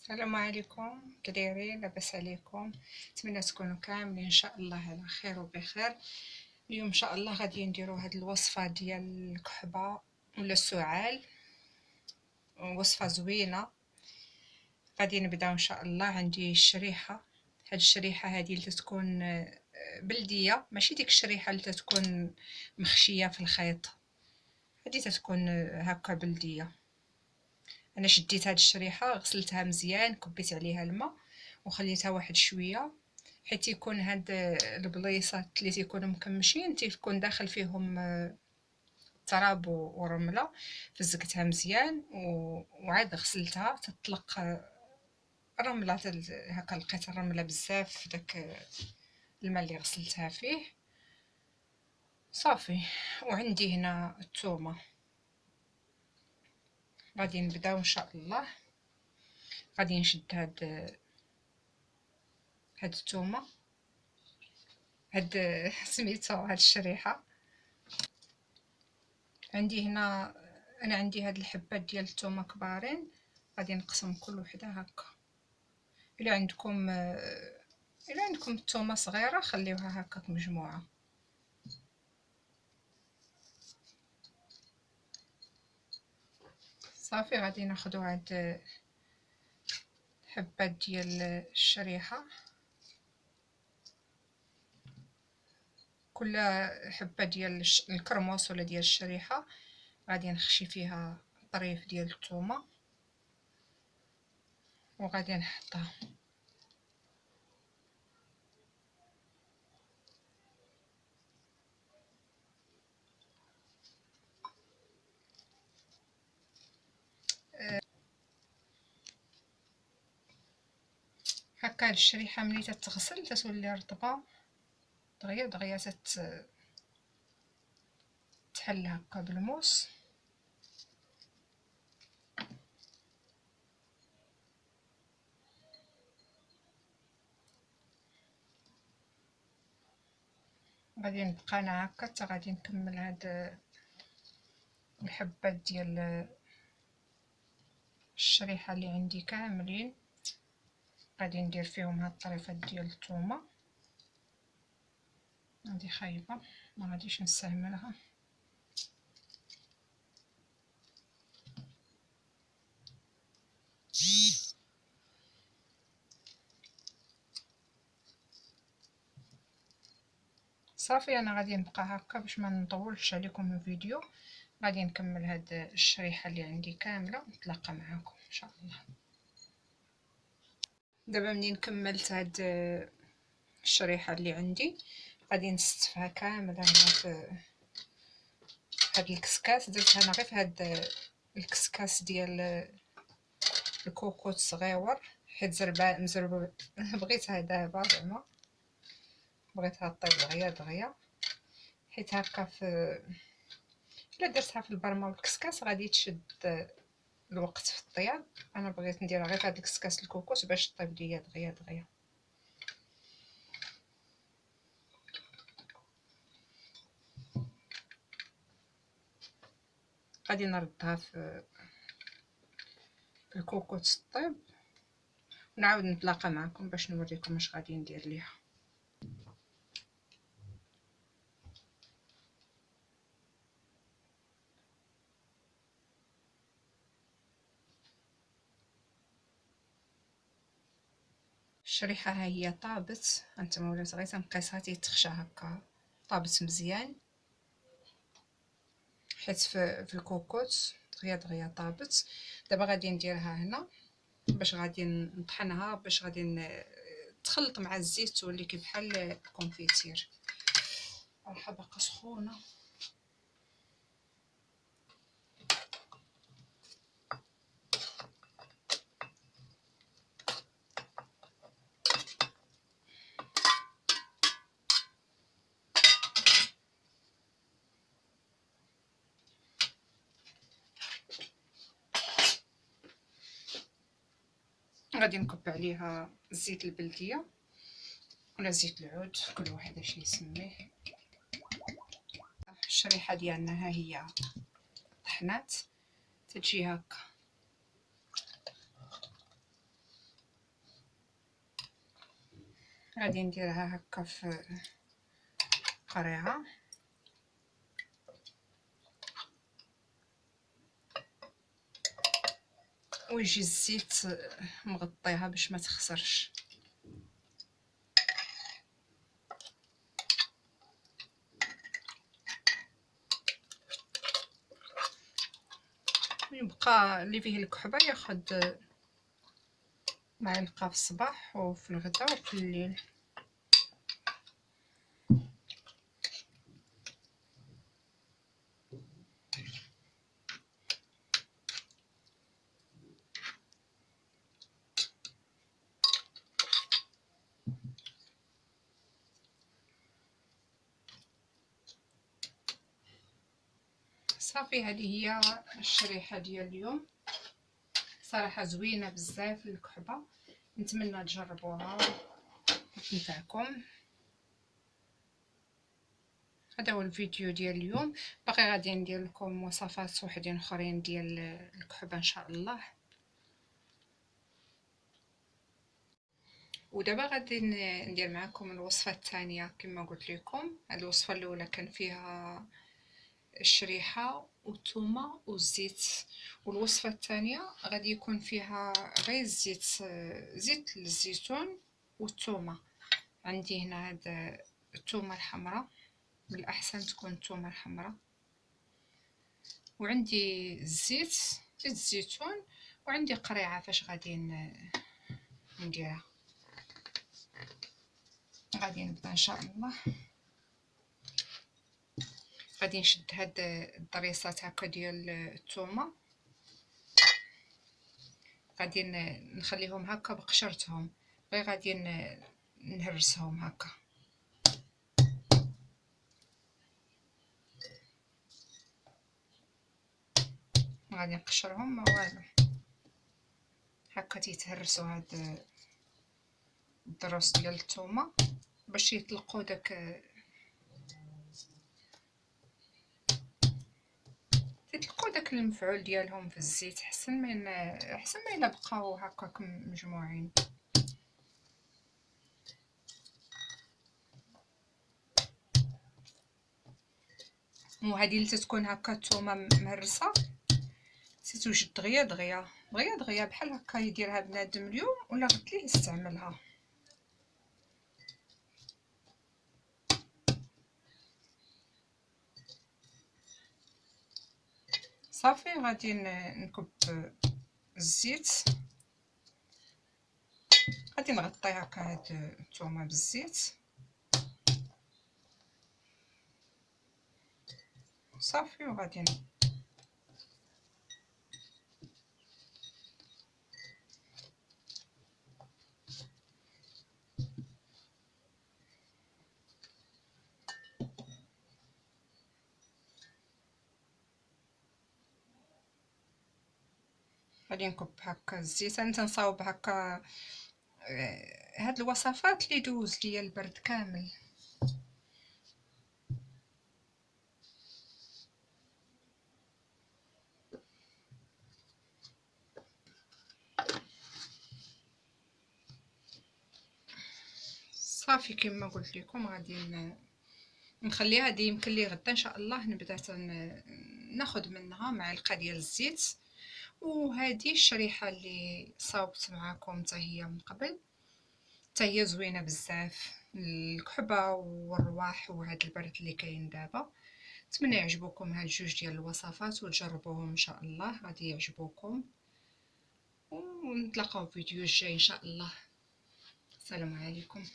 السلام عليكم، كدايرين؟ لاباس عليكم؟ نتمنى تكونوا كاملين ان شاء الله على خير وبخير. اليوم ان شاء الله غادي نديرو هاد الوصفه ديال الكحبه ولا السعال، وصفه زوينه. غادي نبداو ان شاء الله. عندي الشريحه، هاد الشريحه هادي اللي تكون بلديه، ماشي ديك الشريحه اللي تكون مخشيه في الخيط، هادي تكون هكا بلديه. انا شديت هاد الشريحه، غسلتها مزيان، كبيت عليها الماء وخليتها واحد شويه، حيت يكون هاد البليصات اللي تيكونوا مكمشين تيكون داخل فيهم تراب ورمله. فزقتها مزيان وعاد غسلتها تطلق الرمله. هكا لقيت الرمله بزاف في داك الماء اللي غسلتها فيه صافي. وعندي هنا الثومه، غادي نبداو ان شاء الله. غادي نشد هاد الثومه، هاد سميتو هاد الشريحه. عندي هنا، انا عندي هاد الحبات ديال الثومه كبارين، غادي نقسم كل وحده هكا. الا عندكم الثومه صغيره خليوها هكاك مجموعه. صافي غادي ناخذ هاد الحبات ديال الشريحه، كل حبه ديال الكرموس ولا ديال الشريحه غادي نخشي فيها طريف ديال الثومه وغادي نحطها. هكا هاد الشريحه ملي تتغسل تتولي رطبه دغيا دغيا، تحل هكا بالموس. غادي نبقى انا هكا حتى غادي نكمل هاد الحبات ديال الشريحه اللي عندي كاملين. غادي ندير فيهم هاد الطريفات ديال الثومه. هادي خايبه ما غاديش نستعملها. صافي انا غادي نبقى هكا باش ما نطولش عليكم الفيديو. غادي نكمل هاد الشريحه اللي عندي كامله ونتلاقى معكم ان شاء الله. دابا منين كملت هاد الشريحه اللي عندي غادي نستفها كامله هنا في هاد الكسكاس. درت انا غير في هاد الكسكاس ديال الكوكوط صغيور، حيت مزربه بغيتها دابا، زعما بغيتها طيب دغيا دغيا، حيت هكا الا درتها في البرمه والكسكاس غادي تشد الوقت في الطياب. انا بغيت نديرها غير في هاد الكسكاس الكوكوس باش طيب ليا دغيا دغيا. غادي نردها في الكوكوط طيب ونعاود نتلاقى معكم باش نوريكم اش غادي ندير ليها. الشريحه ها هي طابت، هانتوما ولات غير تنقيسها تيتخشى هكا. طابت مزيان حيت في الكوكوط دغيا دغيا طابت. دابا غادي نديرها هنا باش غادي نطحنها، باش غادي تخلط مع الزيت تولي كي بحال الكونفيتير. راها باقا سخونه. غادي نكب عليها زيت البلديه ولا زيت العود، كل واحد اش يسميه. الشريحه ديالنا ها هي طحنات، تجي هكا غادي نديرها هكا في قريعه ويجي الزيت مغطيها باش ما تخسرش. يبقى اللي فيه الكحبه ياخد معلقه في الصباح وفي الغداء وفي الليل. صافي، هذه هي الشريحه ديال اليوم. صراحه زوينه بزاف الكحبه، نتمنى تجربوها وتنفعكم. هذا هو الفيديو ديال اليوم. باقي غادي ندير لكم وصفات وحدين اخرين ديال الكحبه ان شاء الله. ودابا غادي ندير معكم الوصفه الثانيه. كما قلت لكم، الوصفه الاولى كان فيها الشريحه والثومه والزيت، والوصفه الثانيه غادي يكون فيها غير الزيت، زيت الزيتون والثومه. عندي هنا هاد الثومه الحمراء، من الاحسن تكون الثومه الحمراء، وعندي زيت الزيتون، وعندي قريعه فاش غادي نديرها. غادي نبدا ان شاء الله. غادي نشد هاد الضريصات هكا ديال الثومه، غادي نخليهم هكا بقشرتهم، غير غادي نهرسهم هكا. غادي نقشرهم ما والو، هكا تيتهرسوا هاد الضروس ديال الثومه باش يطلقوا داك المفعول ديالهم في الزيت، احسن ما الا بقاو هكاك مجموعين. وهذه اللي تتكون هكا الثومه مهرسه تتوجد دغيا دغيا دغيا دغيا، بحال هكا يديرها بنادم اليوم ولا غد ليه يستعملها. صافي، غادي نكب الزيت، غادي نغطي هكا هاد الثومه بالزيت. صافي، وغادي نكب هكا الزيت. انا تنصاوب هكا هاد الوصفات اللي دوز ليا البرد كامل. صافي، كما قلت لكم غادي نخليها دي يمكن لي غدا ان شاء الله نبدا ناخذ منها معلقه ديال الزيت. وهذه الشريحه اللي صاوبت معكم حتى هي من قبل، حتى هي زوينه بزاف الكحبه والرواح وهذا البرد اللي كاين دابا. نتمنى يعجبوكم هاد جوج ديال الوصفات وتجربوهم ان شاء الله، غادي يعجبوكم. ونتلاقاو في فيديو الجاي ان شاء الله. السلام عليكم.